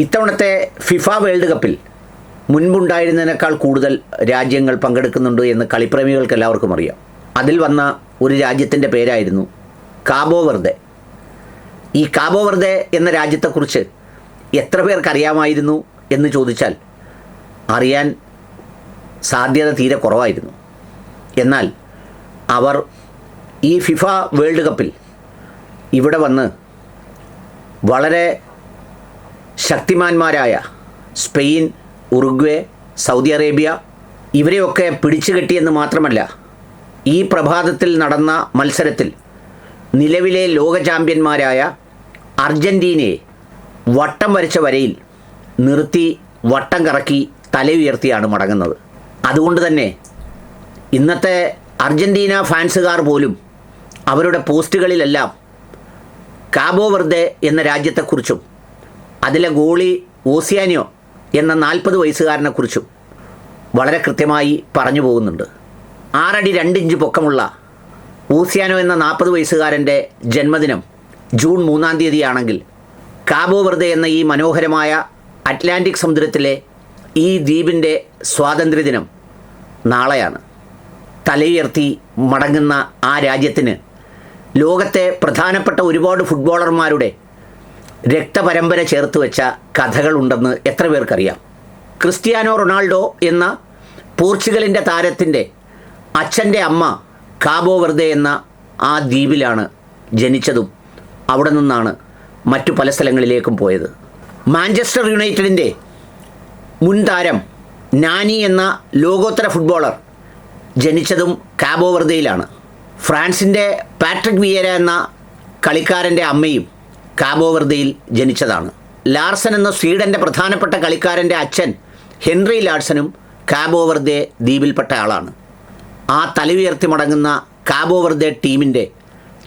ഇത്തവണത്തെ FIFA world കപ്പിൽ മുൻപുണ്ടായിരുന്നതിനേക്കാൾ കൂടുതൽ രാജ്യങ്ങൾ പങ്കെടുക്കുന്നുണ്ട് എന്ന് കളിപ്രേമികൾക്ക് എല്ലാവർക്കും അറിയാം. അതിൽ വന്ന ഒരു രാജ്യത്തിൻ്റെ പേരായിരുന്നു കാബോ വെർദെ. ഈ കാബോ വെർദെ എന്ന രാജ്യത്തെക്കുറിച്ച് എത്ര പേർക്കറിയാമായിരുന്നു എന്ന് ചോദിച്ചാൽ അറിയാൻ സാധ്യത തീരെ കുറവായിരുന്നു. എന്നാൽ അവർ ഈ ഫിഫ വേൾഡ് കപ്പിൽ ഇവിടെ വന്ന് വളരെ ശക്തിമാന്മാരായ സ്പെയിൻ, ഉറുഗ്വേ, സൗദി അറേബ്യ ഇവരെയൊക്കെ പിടിച്ചു കെട്ടിയെന്ന് മാത്രമല്ല, ഈ പ്രഭാതത്തിൽ നടന്ന മത്സരത്തിൽ നിലവിലെ ലോക ചാമ്പ്യന്മാരായ അർജൻറ്റീനയെ വട്ടം വരച്ച വരയിൽ നിർത്തി വട്ടം കറക്കി തല ഉയർത്തിയാണ് മടങ്ങുന്നത്. അതുകൊണ്ട് തന്നെ ഇന്നത്തെ അർജൻറ്റീന ഫാൻസുകാർ പോലും അവരുടെ പോസ്റ്റുകളിലെല്ലാം കാബോ വെർദെ എന്ന രാജ്യത്തെക്കുറിച്ചും അതിലെ ഗോളി ഓസിയാനിയോ എന്ന 40 വയസ്സുകാരനെക്കുറിച്ചും വളരെ കൃത്യമായി പറഞ്ഞു പോകുന്നുണ്ട്. 6 അടി 2 ഇഞ്ച് പൊക്കമുള്ള ഓസിയാനോ എന്ന 40 വയസ്സുകാരൻ്റെ ജന്മദിനം ജൂൺ 3-ാം തീയതിയാണെങ്കിൽ കാബോ വെർദെ എന്ന ഈ മനോഹരമായ അറ്റ്ലാന്റിക് സമുദ്രത്തിലെ ഈ ദ്വീപിൻ്റെ സ്വാതന്ത്ര്യദിനം നാളെയാണ്. തലയുയർത്തി മടങ്ങുന്ന ആ രാജ്യത്തിന് ലോകത്തെ പ്രധാനപ്പെട്ട ഒരുപാട് ഫുട്ബോളർമാരുടെ രക്തപരമ്പര ചേർത്ത് വെച്ച കഥകളുണ്ടെന്ന് എത്ര പേർക്കറിയാം. ക്രിസ്ത്യാനോ റൊണാൾഡോ എന്ന പോർച്ചുഗലിൻ്റെ താരത്തിൻ്റെ അച്ഛൻ്റെ അമ്മ കാബോ വെർദെ എന്ന ആ ദ്വീപിലാണ് ജനിച്ചതും അവിടെ നിന്നാണ് മറ്റു പല സ്ഥലങ്ങളിലേക്കും പോയത്. മാഞ്ചസ്റ്റർ യുണൈറ്റഡിൻ്റെ മുൻ താരം നാനി എന്ന ലോകോത്തര ഫുട്ബോളർ ജനിച്ചതും കാബോ വെർദെയിലാണ്. ഫ്രാൻസിൻ്റെ പാട്രിക് വിയേര എന്ന കളിക്കാരൻ്റെ അമ്മയും കാബോ വെർദെയിൽ ജനിച്ചതാണ്. ലാർസൻ എന്ന സ്വീഡൻ്റെ പ്രധാനപ്പെട്ട കളിക്കാരൻ്റെ അച്ഛൻ ഹെൻറി ലാർസനും കാബോ വെർദെ ദ്വീപിൽപ്പെട്ട ആളാണ്. ആ തല ഉയർത്തി മടങ്ങുന്ന കാബോ വെർദെ ടീമിൻ്റെ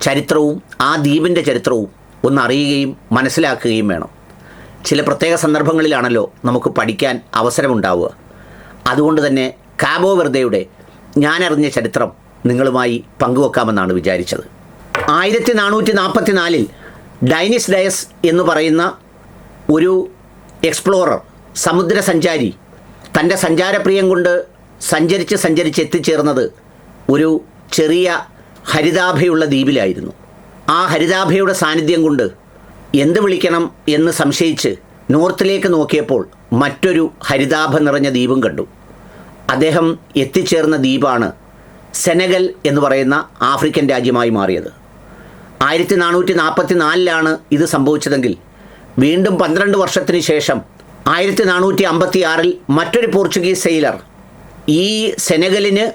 ചരിത്രവും ആ ദ്വീപിൻ്റെ ചരിത്രവും ഒന്ന് അറിയുകയും മനസ്സിലാക്കുകയും വേണം. ചില പ്രത്യേക സന്ദർഭങ്ങളിലാണല്ലോ നമുക്ക് പഠിക്കാൻ അവസരമുണ്ടാവുക. അതുകൊണ്ട് തന്നെ കാബോ വെർദെയുടെ ഞാനറിഞ്ഞ ചരിത്രം നിങ്ങളുമായി പങ്കുവെക്കാമെന്നാണ് വിചാരിച്ചത്. 1444 ഡൈനിസ് ഡയസ് എന്ന് പറയുന്ന ഒരു എക്സ്പ്ലോറർ, സമുദ്രസഞ്ചാരി, തൻ്റെ സഞ്ചാരപ്രിയം കൊണ്ട് സഞ്ചരിച്ച് എത്തിച്ചേർന്നത് ഒരു ചെറിയ ഹരിതാഭയുള്ള ദ്വീപിലായിരുന്നു. ആ ഹരിതാഭയുടെ സാന്നിധ്യം കൊണ്ട് എന്ത് വിളിക്കണം എന്ന് സംശയിച്ച് നോർത്തിലേക്ക് നോക്കിയപ്പോൾ മറ്റൊരു ഹരിതാഭ നിറഞ്ഞ ദ്വീപും കണ്ടു. അദ്ദേഹം എത്തിച്ചേർന്ന ദ്വീപാണ് സെനഗൽ എന്ന് പറയുന്ന ആഫ്രിക്കൻ രാജ്യമായി മാറിയത്. 1444 ഇത് സംഭവിച്ചതെങ്കിൽ വീണ്ടും 12 വർഷത്തിന് ശേഷം 1456 മറ്റൊരു പോർച്ചുഗീസ് സെയിലർ ഈ സെനഗലിന്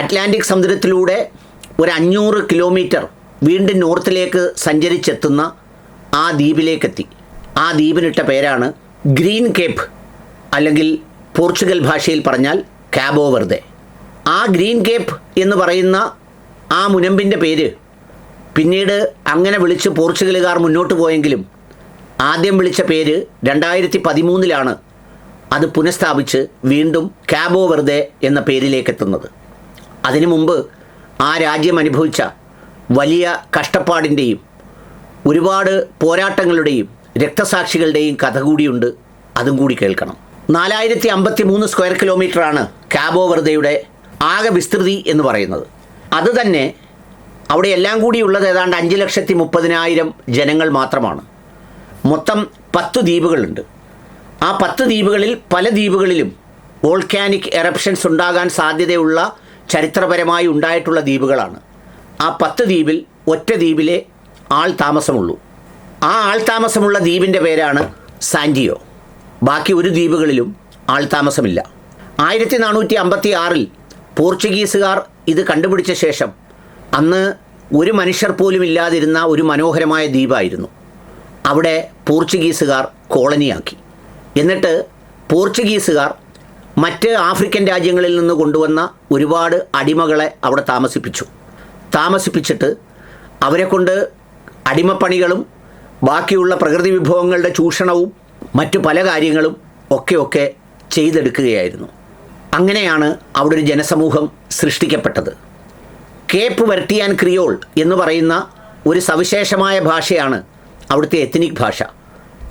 അറ്റ്ലാന്റിക് സമുദ്രത്തിലൂടെ ഒരു 500 കിലോമീറ്റർ വീണ്ടും നോർത്തിലേക്ക് സഞ്ചരിച്ചെത്തുന്ന ആ ദ്വീപിലേക്കെത്തി. ആ ദ്വീപിനിട്ട പേരാണ് ഗ്രീൻ കേപ്പ്, അല്ലെങ്കിൽ പോർച്ചുഗൽ ഭാഷയിൽ പറഞ്ഞാൽ കാബോ വെർദെ. ആ ഗ്രീൻ കേപ്പ് എന്ന് പറയുന്ന ആ മുനമ്പിൻ്റെ പേര് പിന്നീട് അങ്ങനെ വിളിച്ച് പോർച്ചുഗലുകാർ മുന്നോട്ട് പോയെങ്കിലും ആദ്യം വിളിച്ച പേര് 2013 അത് പുനഃസ്ഥാപിച്ച് വീണ്ടും കാബോ വെർദെ എന്ന പേരിലേക്കെത്തുന്നത്. അതിനു മുമ്പ് ആ രാജ്യം അനുഭവിച്ച വലിയ കഷ്ടപ്പാടിൻ്റെയും ഒരുപാട് പോരാട്ടങ്ങളുടെയും രക്തസാക്ഷികളുടെയും കഥ കൂടിയുണ്ട്. അതും കൂടി കേൾക്കണം. 4053 സ്ക്വയർ കിലോമീറ്ററാണ് കാബോ വെർദെയുടെ ആകെ വിസ്തൃതി എന്ന് പറയുന്നത്. അതുതന്നെ അവിടെ എല്ലാം കൂടിയുള്ളത് ഏതാണ്ട് 5,30,000 ജനങ്ങൾ മാത്രമാണ്. മൊത്തം 10 ദ്വീപുകളുണ്ട്. ആ 10 ദ്വീപുകളിൽ പല ദ്വീപുകളിലും വോൾക്കാനിക് എറപ്ഷൻസ് ഉണ്ടാകാൻ സാധ്യതയുള്ള ചരിത്രപരമായി ഉണ്ടായിട്ടുള്ള ദ്വീപുകളാണ്. ആ 10 ദ്വീപിൽ ഒറ്റ ദ്വീപിലെ ആൾ താമസമുള്ളൂ. ആ ആൾ താമസമുള്ള ദ്വീപിൻ്റെ പേരാണ് സാൻഡിയോ. ബാക്കി ഒരു ദ്വീപുകളിലും ആൾ താമസമില്ല. 1456 പോർച്ചുഗീസുകാർ ഇത് കണ്ടുപിടിച്ച ശേഷം അന്ന് ഒരു മനുഷ്യർ പോലും ഇല്ലാതിരുന്ന ഒരു മനോഹരമായ ദ്വീപായിരുന്നു. അവിടെ പോർച്ചുഗീസുകാർ കോളനിയാക്കി. എന്നിട്ട് പോർച്ചുഗീസുകാർ മറ്റ് ആഫ്രിക്കൻ രാജ്യങ്ങളിൽ നിന്ന് കൊണ്ടുവന്ന ഒരുപാട് അടിമകളെ അവിടെ താമസിപ്പിച്ചിട്ട് അവരെ കൊണ്ട് അടിമപ്പണികളും ബാക്കിയുള്ള പ്രകൃതി വിഭവങ്ങളുടെ ചൂഷണവും മറ്റു പല കാര്യങ്ങളും ഒക്കെ ചെയ്തെടുക്കുകയായിരുന്നു. അങ്ങനെയാണ് അവിടെ ഒരു ജനസമൂഹം സൃഷ്ടിക്കപ്പെട്ടത്. കേപ്പ് വെർട്ടിയാൻ ക്രിയോൾ എന്ന് പറയുന്ന ഒരു സവിശേഷമായ ഭാഷയാണ് അവിടുത്തെ എത്നിക് ഭാഷ.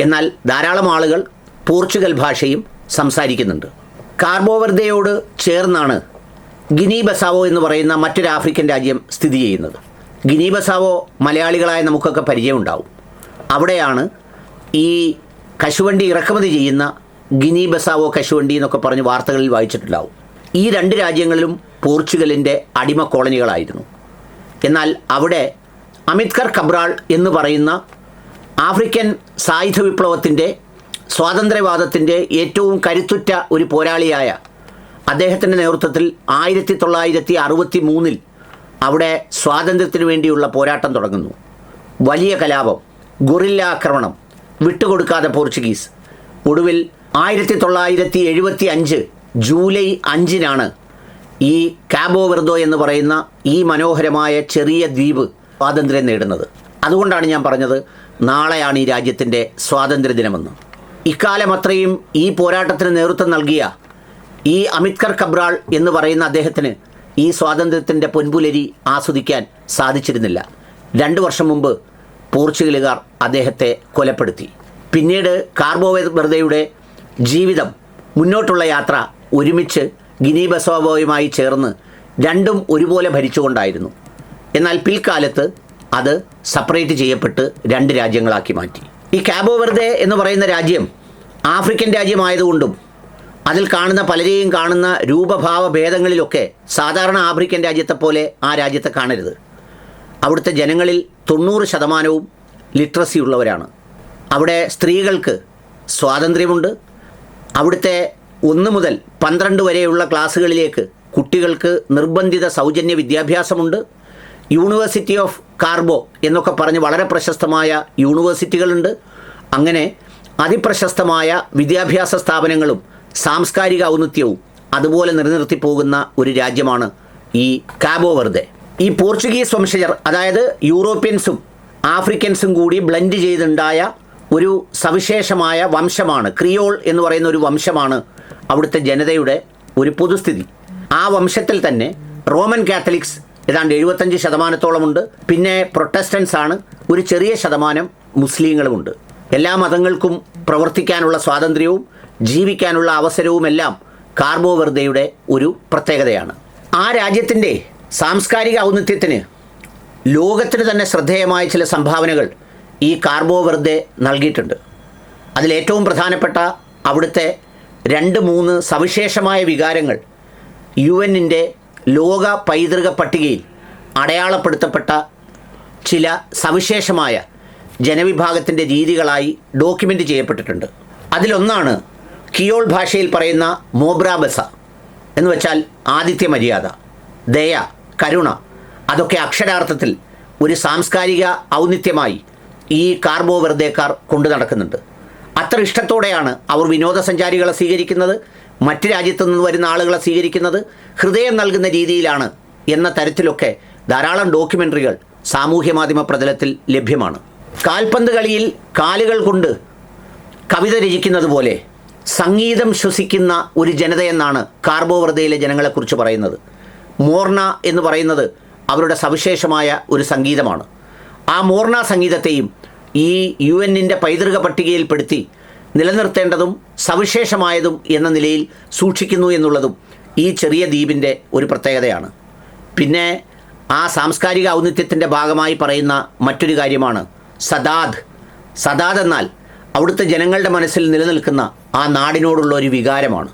എന്നാൽ ധാരാളം ആളുകൾ പോർച്ചുഗൽ ഭാഷയും സംസാരിക്കുന്നുണ്ട്. കാർബോ വെർദെയോട് ചേർന്നാണ് ഗിനി ബസാവോ എന്ന് പറയുന്ന മറ്റൊരു ആഫ്രിക്കൻ രാജ്യം സ്ഥിതി ചെയ്യുന്നത്. ഗിനി ബസാവോ മലയാളികളായ നമുക്കൊക്കെ പരിചയമുണ്ടാവും. അവിടെയാണ് ഈ കശുവണ്ടി ഇറക്കുമതി ചെയ്യുന്ന ഗിനി ബസാവോ കശുവണ്ടി എന്നൊക്കെ പറഞ്ഞ് വാർത്തകളിൽ വായിച്ചിട്ടുണ്ടാവും. ഈ രണ്ട് രാജ്യങ്ങളിലും പോർച്ചുഗലിൻ്റെ അടിമ കോളനികളായിരുന്നു. എന്നാൽ അവിടെ അമിത്കർ കബ്രാൾ എന്ന് പറയുന്ന ആഫ്രിക്കൻ സായുധ വിപ്ലവത്തിൻ്റെ സ്വാതന്ത്ര്യവാദത്തിൻ്റെ ഏറ്റവും കരുത്തുറ്റ ഒരു പോരാളിയായ അദ്ദേഹത്തിൻ്റെ നേതൃത്വത്തിൽ 1963 അവിടെ സ്വാതന്ത്ര്യത്തിന് വേണ്ടിയുള്ള പോരാട്ടം തുടങ്ങുന്നു. വലിയ കലാപം, ഗൊറില്ല ആക്രമണം, വിട്ടുകൊടുക്കാതെ പോർച്ചുഗീസ്. ഒടുവിൽ 1975 ജൂലൈ 5 ഈ കാബോ വെർദോ എന്ന് പറയുന്ന ഈ മനോഹരമായ ചെറിയ ദ്വീപ് സ്വാതന്ത്ര്യം നേടുന്നത്. അതുകൊണ്ടാണ് ഞാൻ പറഞ്ഞത് നാളെയാണ് ഈ രാജ്യത്തിൻ്റെ സ്വാതന്ത്ര്യദിനമെന്ന്. ഇക്കാലം അത്രയും ഈ പോരാട്ടത്തിന് നേതൃത്വം നൽകിയ ഈ അമിത്കർ കബ്രാൾ എന്ന് പറയുന്ന അദ്ദേഹത്തിന് ഈ സ്വാതന്ത്ര്യത്തിൻ്റെ പൊൻപുലരി ആസ്വദിക്കാൻ സാധിച്ചിരുന്നില്ല. 2 വർഷം മുമ്പ് പോർച്ചുഗലുകാർ അദ്ദേഹത്തെ കൊലപ്പെടുത്തി. പിന്നീട് കാർബോ വെർദെയുടെ ജീവിതം, മുന്നോട്ടുള്ള യാത്ര ഒരുമിച്ച് ഗിനി ബസാവോയുമായി ചേർന്ന് രണ്ടും ഒരുപോലെ ഭരിച്ചുകൊണ്ടായിരുന്നു. എന്നാൽ പിൽക്കാലത്ത് അത് സെപ്പറേറ്റ് ചെയ്യപ്പെട്ട് 2 രാജ്യങ്ങളാക്കി മാറ്റി. ഈ കാബോ വെർദെ എന്ന് പറയുന്ന രാജ്യം ആഫ്രിക്കൻ രാജ്യമായതുകൊണ്ടും അതിൽ കാണുന്ന പലരെയും കാണുന്ന രൂപഭാവ ഭേദങ്ങളിലൊക്കെ സാധാരണ ആഫ്രിക്കൻ രാജ്യത്തെപ്പോലെ ആ രാജ്യത്തെ കാണരുത്. അവിടുത്തെ ജനങ്ങളിൽ 90% ലിറ്ററസി ഉള്ളവരാണ്. അവിടെ സ്ത്രീകൾക്ക് സ്വാതന്ത്ര്യമുണ്ട്. അവിടുത്തെ 1 മുതൽ 12 വരെയുള്ള ക്ലാസ്സുകളിലേക്ക് കുട്ടികൾക്ക് നിർബന്ധിത സൗജന്യ വിദ്യാഭ്യാസമുണ്ട്. യൂണിവേഴ്സിറ്റി ഓഫ് കാർബോ എന്നൊക്കെ പറഞ്ഞ് വളരെ പ്രശസ്തമായ യൂണിവേഴ്സിറ്റികളുണ്ട്. അങ്ങനെ അതിപ്രശസ്തമായ വിദ്യാഭ്യാസ സ്ഥാപനങ്ങളും സാംസ്കാരിക ഔന്നത്യവും അതുപോലെ നിലനിർത്തി പോകുന്ന ഒരു രാജ്യമാണ് ഈ കാബോ വെർദെ. ഈ പോർച്ചുഗീസ് വംശജർ, അതായത് യൂറോപ്യൻസും ആഫ്രിക്കൻസും കൂടി ബ്ലെൻഡ് ചെയ്തുണ്ടായ ഒരു സവിശേഷമായ വംശമാണ് ക്രിയോൾ എന്ന് പറയുന്ന ഒരു വംശമാണ് അവിടുത്തെ ജനതയുടെ ഒരു പൊതുസ്ഥിതി. ആ വംശത്തിൽ തന്നെ റോമൻ കാത്തലിക്സ് ഏതാണ്ട് 75% പിന്നെ പ്രൊട്ടസ്റ്റൻസ് ആണ്, ഒരു ചെറിയ ശതമാനം മുസ്ലിങ്ങളുമുണ്ട്. എല്ലാ മതങ്ങൾക്കും പ്രവർത്തിക്കാനുള്ള സ്വാതന്ത്ര്യവും ജീവിക്കാനുള്ള അവസരവുമെല്ലാം കാർബോ വെർദെയുടെ ഒരു പ്രത്യേകതയാണ്. ആ രാജ്യത്തിൻ്റെ സാംസ്കാരിക ഔന്നത്യത്തിന് ലോകത്തിന് തന്നെ ശ്രദ്ധേയമായ ചില സംഭാവനകൾ ഈ കാർബോ വെർദെ നൽകിയിട്ടുണ്ട്. അതിലേറ്റവും പ്രധാനപ്പെട്ട അവിടുത്തെ 2-3 സവിശേഷമായ വികാരങ്ങൾ UN-ൻ്റെ ലോക പൈതൃക പട്ടികയിൽ അടയാളപ്പെടുത്തപ്പെട്ട ചില സവിശേഷമായ ജനവിഭാഗത്തിൻ്റെ രീതികളായി ഡോക്യുമെൻ്റ് ചെയ്യപ്പെട്ടിട്ടുണ്ട്. അതിലൊന്നാണ് കിയോൾ ഭാഷയിൽ പറയുന്ന മോബ്രാബസ എന്ന് വെച്ചാൽ ആതിഥ്യ മര്യാദ, ദയ, കരുണ. അതൊക്കെ അക്ഷരാർത്ഥത്തിൽ ഒരു സാംസ്കാരിക ഔന്നിത്യമായി ഈ കാർബോ വെർദേക്കാർ കൊണ്ടു നടക്കുന്നുണ്ട്. അത്ര ഇഷ്ടത്തോടെയാണ് അവർ വിനോദസഞ്ചാരികളെ സ്വീകരിക്കുന്നത്, മറ്റ് രാജ്യത്തു നിന്ന് വരുന്ന ആളുകളെ സ്വീകരിക്കുന്നത് ഹൃദയം നൽകുന്ന രീതിയിലാണ് എന്ന തരത്തിലൊക്കെ ധാരാളം ഡോക്യുമെൻ്ററികൾ സാമൂഹ്യ മാധ്യമ പ്രതലത്തിൽ ലഭ്യമാണ്. കാൽപന്ത് കളിയിൽ കാലുകൾ കൊണ്ട് കവിത രചിക്കുന്നത് പോലെ സംഗീതം ശ്വസിക്കുന്ന ഒരു ജനതയെന്നാണ് കാർബോ വെർദെയിലെ ജനങ്ങളെക്കുറിച്ച് പറയുന്നത്. മോർണ എന്ന് പറയുന്നത് അവരുടെ സവിശേഷമായ ഒരു സംഗീതമാണ്. ആ മോർണ സംഗീതത്തെയും ഈ UN-ൻ്റെ പൈതൃക പട്ടികയിൽപ്പെടുത്തി നിലനിർത്തേണ്ടതും സവിശേഷമായതും എന്ന നിലയിൽ സൂക്ഷിക്കുന്നു എന്നുള്ളതും ഈ ചെറിയ ദ്വീപിൻ്റെ ഒരു പ്രത്യേകതയാണ്. പിന്നെ ആ സാംസ്കാരിക ഔന്നിത്യത്തിൻ്റെ ഭാഗമായി പറയുന്ന മറ്റൊരു കാര്യമാണ് സദാദ്. സദാദ് എന്നാൽ അവിടുത്തെ ജനങ്ങളുടെ മനസ്സിൽ നിലനിൽക്കുന്ന ആ നാടിനോടുള്ള ഒരു വികാരമാണ്.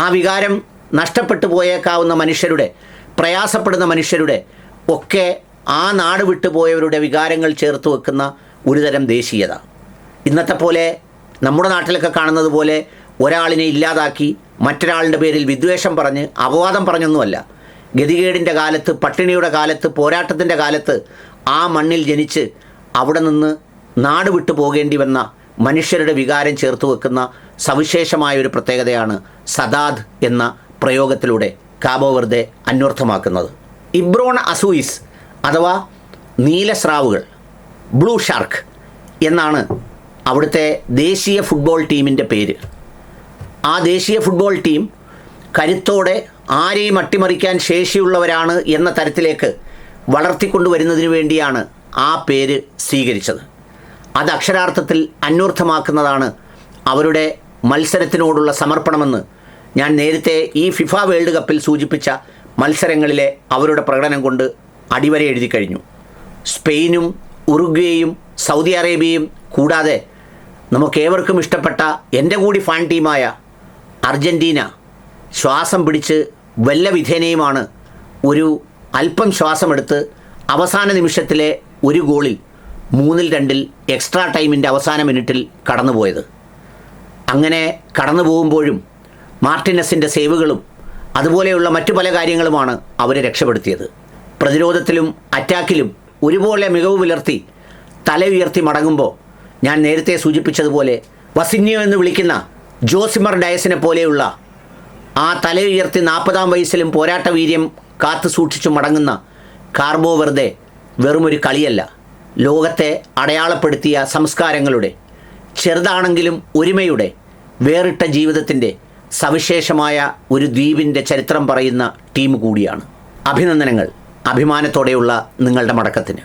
ആ വികാരം നഷ്ടപ്പെട്ടു പോയേക്കാവുന്ന മനുഷ്യരുടെ, പ്രയാസപ്പെടുന്ന മനുഷ്യരുടെ ഒക്കെ ആ നാട് വിട്ടുപോയവരുടെ വികാരങ്ങൾ ചേർത്ത് വെക്കുന്ന ഒരുതരം ദേശീയത. ഇന്നത്തെ പോലെ നമ്മുടെ നാട്ടിലൊക്കെ കാണുന്നത് പോലെ ഒരാളിനെ ഇല്ലാതാക്കി മറ്റൊരാളുടെ പേരിൽ വിദ്വേഷം പറഞ്ഞ് അപവാദം പറഞ്ഞൊന്നുമല്ല. ഗതികേടിൻ്റെ കാലത്ത്, പട്ടിണിയുടെ കാലത്ത്, പോരാട്ടത്തിൻ്റെ കാലത്ത് ആ മണ്ണിൽ ജനിച്ച് അവിടെ നിന്ന് നാട് വിട്ടു പോകേണ്ടി വന്ന മനുഷ്യരുടെ വികാരം ചേർത്ത് വെക്കുന്ന സവിശേഷമായ ഒരു പ്രത്യേകതയാണ് സദാദ് എന്ന പ്രയോഗത്തിലൂടെ കാബോ വെർദെ അന്വർത്ഥമാക്കുന്നത്. ഇബ്രോൺ അസൂയിസ് അഥവാ നീലസ്രാവുകൾ, ബ്ലൂ ഷാർക്ക് എന്നാണ് അവിടുത്തെ ദേശീയ ഫുട്ബോൾ ടീമിൻ്റെ പേര്. ആ ദേശീയ ഫുട്ബോൾ ടീം കരുത്തോടെ ആരെയും അട്ടിമറിക്കാൻ ശേഷിയുള്ളവരാണ് എന്ന തരത്തിലേക്ക് വളർത്തിക്കൊണ്ടുവരുന്നതിന് വേണ്ടിയാണ് ആ പേര് സ്വീകരിച്ചത്. അത് അക്ഷരാർത്ഥത്തിൽ അന്വർത്ഥമാക്കുന്നതാണ് അവരുടെ മത്സരത്തിനോടുള്ള സമർപ്പണമെന്ന് ഞാൻ നേരത്തെ ഈ ഫിഫ വേൾഡ് കപ്പിൽ സൂചിപ്പിച്ച മത്സരങ്ങളിലെ അവരുടെ പ്രകടനം കൊണ്ട് അടിവര എഴുതി കഴിഞ്ഞു. സ്പെയിനും ഉറുഗ്വേയും സൗദി അറേബ്യയും കൂടാതെ നമുക്കേവർക്കും ഇഷ്ടപ്പെട്ട എൻ്റെ കൂടി ഫാൻ ടീമായ അർജൻറ്റീന ശ്വാസം പിടിച്ച് വല്ല വിധേനയുമാണ് ഒരു അല്പം ശ്വാസമെടുത്ത് അവസാന നിമിഷത്തിലെ ഒരു ഗോളിൽ 3-2 എക്സ്ട്രാ ടൈമിൻ്റെ അവസാന മിനിറ്റിൽ കടന്നുപോയത്. അങ്ങനെ കടന്നു പോകുമ്പോഴും മാർട്ടിനസിൻ്റെ സേവുകളും അതുപോലെയുള്ള മറ്റു പല കാര്യങ്ങളുമാണ് അവരെ രക്ഷപ്പെടുത്തിയത്. പ്രതിരോധത്തിലും അറ്റാക്കിലും ഒരുപോലെ മികവ് പുലർത്തി തല ഉയർത്തി മടങ്ങുമ്പോൾ ഞാൻ നേരത്തെ സൂചിപ്പിച്ചതുപോലെ വസിന്യോ എന്ന് വിളിക്കുന്ന ജോസിമർ ഡയസിനെ പോലെയുള്ള ആ തല ഉയർത്തി 40-ാം വയസ്സിലും പോരാട്ട വീര്യം കാത്തു സൂക്ഷിച്ചു മടങ്ങുന്ന കാർബോ വെർദെ വെറുമൊരു കളിയല്ല, ലോകത്തെ അടയാളപ്പെടുത്തിയ സംസ്കാരങ്ങളുടെ, ചെറുതാണെങ്കിലും ഒരുമയുടെ, വേറിട്ട ജീവിതത്തിൻ്റെ സവിശേഷമായ ഒരു ദ്വീപിൻ്റെ ചരിത്രം പറയുന്ന ടീം കൂടിയാണ്. അഭിനന്ദനങ്ങൾ അഭിമാനത്തോടെയുള്ള നിങ്ങളുടെ മടക്കത്തിന്.